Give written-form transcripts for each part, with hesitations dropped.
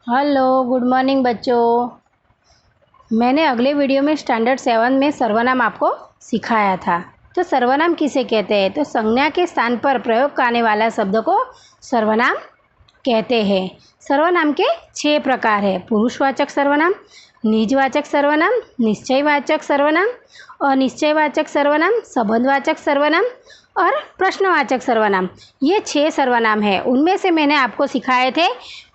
Hello, good morning बच्चों। मैंने अगले वीडियो में स्टैंडर्ड 7 में सर्वनाम आपको सिखाया था। तो सर्वनाम किसे कहते हैं? तो संज्ञा के स्थान पर प्रयोग करने वाला शब्द को सर्वनाम कहते हैं। सर्वनाम के 6 प्रकार है: पुरुषवाचक सर्वनाम, निजवाचक सर्वनाम, निश्चयवाचक सर्वनाम, अनिश्चयवाचक सर्वनाम, संबंधवाचक सर्वनाम और प्रश्नवाचक सर्वनाम। ये 6 सर्वनाम है। उनमें से मैंने आपको सिखाए थे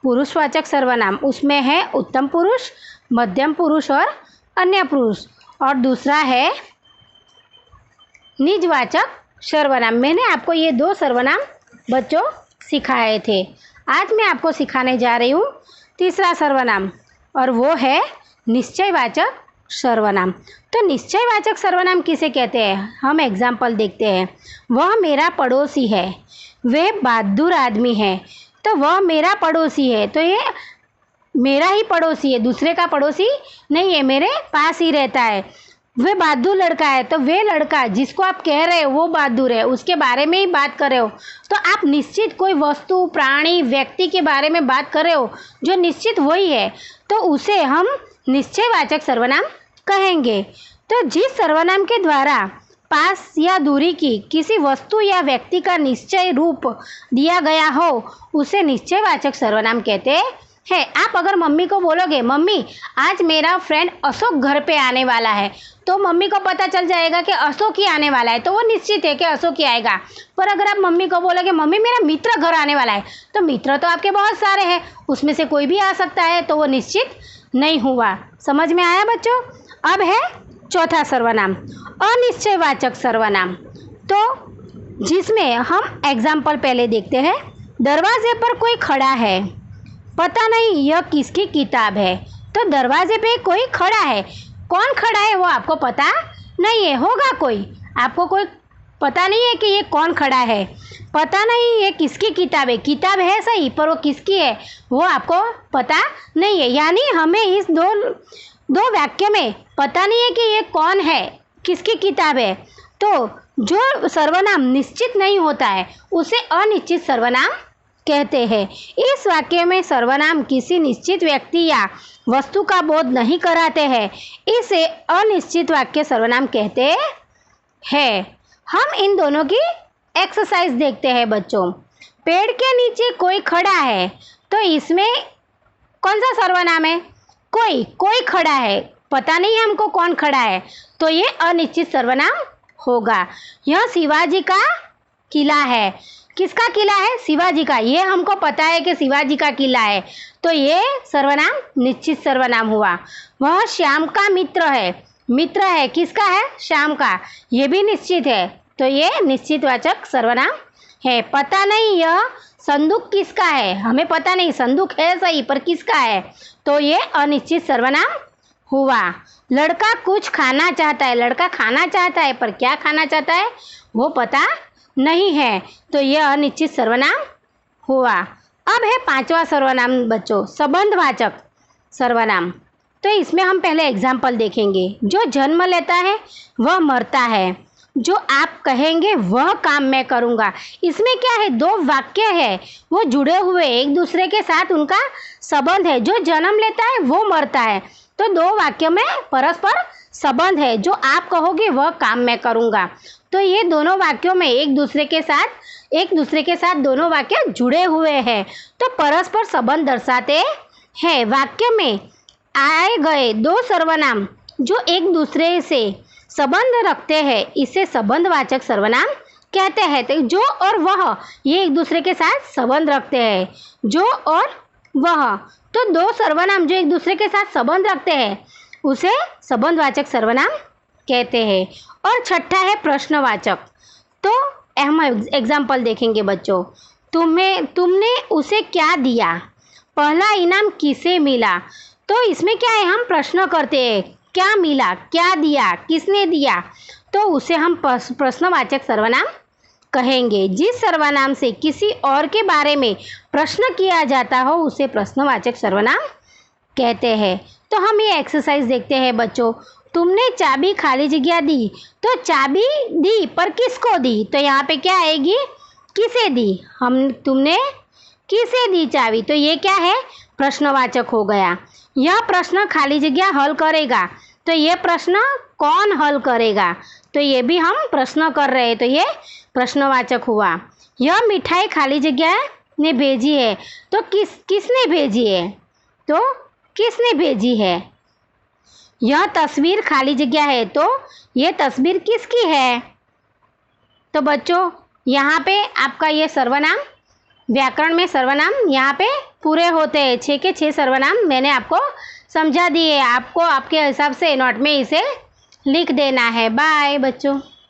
पुरुषवाचक सर्वनाम, उसमें है उत्तम पुरुष, मध्यम पुरुष और अन्य पुरुष। और दूसरा है निजवाचक सर्वनाम। मैंने आपको ये 2 सर्वनाम बच्चों सिखाए थे। आज मैं आपको सिखाने जा रही हूँ तीसरा सर्वनाम, और वो है निश्चयवाचक सर्वनाम। तो निश्चयवाचक सर्वनाम किसे कहते हैं? हम एग्जाम्पल देखते हैं। वह मेरा पड़ोसी है, वह बहादुर आदमी है। तो वह मेरा पड़ोसी है, तो ये मेरा ही पड़ोसी है, दूसरे का पड़ोसी नहीं है, मेरे पास ही रहता है। वह बहादुर लड़का है, तो वह लड़का जिसको आप कह रहे हो वो बहादुर है, उसके बारे में ही बात कर रहे हो। तो आप निश्चित कोई वस्तु, प्राणी, व्यक्ति के बारे में बात कर रहे हो जो निश्चित वही है, तो उसे हम निश्चयवाचक सर्वनाम कहेंगे। तो जिस सर्वनाम के द्वारा पास या दूरी की किसी वस्तु या व्यक्ति का निश्चय रूप दिया गया हो उसे निश्चयवाचक सर्वनाम कहते हैं। आप अगर मम्मी को बोलोगे, मम्मी आज मेरा फ्रेंड अशोक घर पे आने वाला है, तो मम्मी को पता चल जाएगा कि अशोक ही आने वाला है, तो वो निश्चित है कि अशोक ही आएगा। पर अगर आप मम्मी को बोलोगे, मम्मी मेरा मित्र घर आने वाला है, तो मित्र तो आपके बहुत सारे हैं, उसमें से कोई भी आ सकता है, तो वो निश्चित नहीं हुआ। समझ में आया बच्चों? अब है चौथा सर्वनाम, अनिश्चयवाचक सर्वनाम। तो जिसमें हम एग्जाम्पल पहले देखते हैं। दरवाजे पर कोई खड़ा है, पता नहीं यह किसकी किताब है। तो दरवाजे पे कोई खड़ा है, कौन खड़ा है वो आपको पता नहीं है, होगा कोई, आपको कोई पता नहीं है कि ये कौन खड़ा है। पता नहीं ये किसकी किताब है, किताब है सही, पर वो किसकी है वो आपको पता नहीं है। यानी हमें इस दो वाक्य में पता नहीं है कि ये कौन है, किसकी किताब है। तो जो सर्वनाम निश्चित नहीं होता है उसे अनिश्चित सर्वनाम कहते हैं। इस वाक्य में सर्वनाम किसी निश्चित व्यक्ति या वस्तु का बोध नहीं कराते हैं, इसे अनिश्चित वाक्य सर्वनाम कहते हैं। हम इन दोनों की एक्सरसाइज देखते हैं बच्चों। पेड़ के नीचे कोई खड़ा है, तो इसमें कौन सा सर्वनाम है? कोई खड़ा है, पता नहीं हमको कौन खड़ा है, तो ये अनिश्चित सर्वनाम होगा। यह शिवाजी का किला है, किसका किला है? शिवाजी का। ये हमको पता है कि शिवाजी का किला है, तो ये सर्वनाम निश्चित सर्वनाम हुआ। वह श्याम का मित्र है, मित्र है किसका है? श्याम का, ये भी निश्चित है, तो ये निश्चितवाचक सर्वनाम है। पता नहीं यह संदूक किसका है, हमें पता नहीं, संदूक है सही पर किसका है, तो ये अनिश्चित सर्वनाम हुआ। लड़का कुछ खाना चाहता है, लड़का खाना चाहता है पर क्या खाना चाहता है वो पता नहीं है, तो यह अनिश्चित सर्वनाम हुआ। अब है 5वां सर्वनाम बच्चों, संबंधवाचक सर्वनाम। तो इसमें हम पहले एग्जाम्पल देखेंगे। जो जन्म लेता है वह मरता है, जो आप कहेंगे वह काम मैं करूँगा। इसमें क्या है? 2 वाक्य है, वो जुड़े हुए एक दूसरे के साथ, उनका संबंध है। जो जन्म लेता है वो मरता है, तो 2 वाक्य में परस्पर संबंध है। जो आप कहोगे वह काम मैं करूँगा, तो ये दोनों वाक्यों में एक दूसरे के साथ दोनों वाक्य जुड़े हुए हैं, तो परस्पर संबंध दर्शाते हैं। वाक्य में आए गए 2 सर्वनाम जो एक दूसरे से संबंध रखते हैं, इसे संबंधवाचक सर्वनाम कहते हैं। तो जो और वह, ये एक दूसरे के साथ संबंध रखते हैं, जो और वह। तो 2 सर्वनाम जो एक दूसरे के साथ संबंध रखते हैं उसे संबंधवाचक सर्वनाम कहते हैं। और छठा है प्रश्नवाचक। तो हम एग्जाम्पल देखेंगे बच्चों। तुमने उसे क्या दिया, पहला इनाम किसे मिला। तो इसमें क्या है? हम प्रश्न करते हैं, क्या मिला, क्या दिया, किसने दिया, तो उसे हम प्रश्नवाचक सर्वनाम कहेंगे। जिस सर्वनाम से किसी और के बारे में प्रश्न किया जाता हो उसे प्रश्नवाचक सर्वनाम कहते हैं। तो हम ये एक्सरसाइज देखते हैं बच्चों। तुमने चाबी खाली जगह दी, तो चाबी दी पर किसको दी, तो यहाँ पे क्या आएगी? किसे दी। तुमने किसे दी चाबी, तो ये क्या है? प्रश्नवाचक हो गया। यह प्रश्न खाली जगह हल करेगा, तो ये प्रश्न कौन हल करेगा, तो ये भी हम प्रश्न कर रहे हैं, तो ये प्रश्नवाचक हुआ। यह मिठाई खाली जगह ने भेजी है, तो किसने भेजी है, तो किसने भेजी है। यह तस्वीर खाली जगह है, तो ये तस्वीर किसकी है। तो बच्चों यहाँ पे आपका ये सर्वनाम, व्याकरण में सर्वनाम यहाँ पे पूरे होते हैं। 6 के 6 सर्वनाम मैंने आपको समझा दिए। आपको आपके हिसाब से नोट में इसे लिख देना है। बाय बच्चों।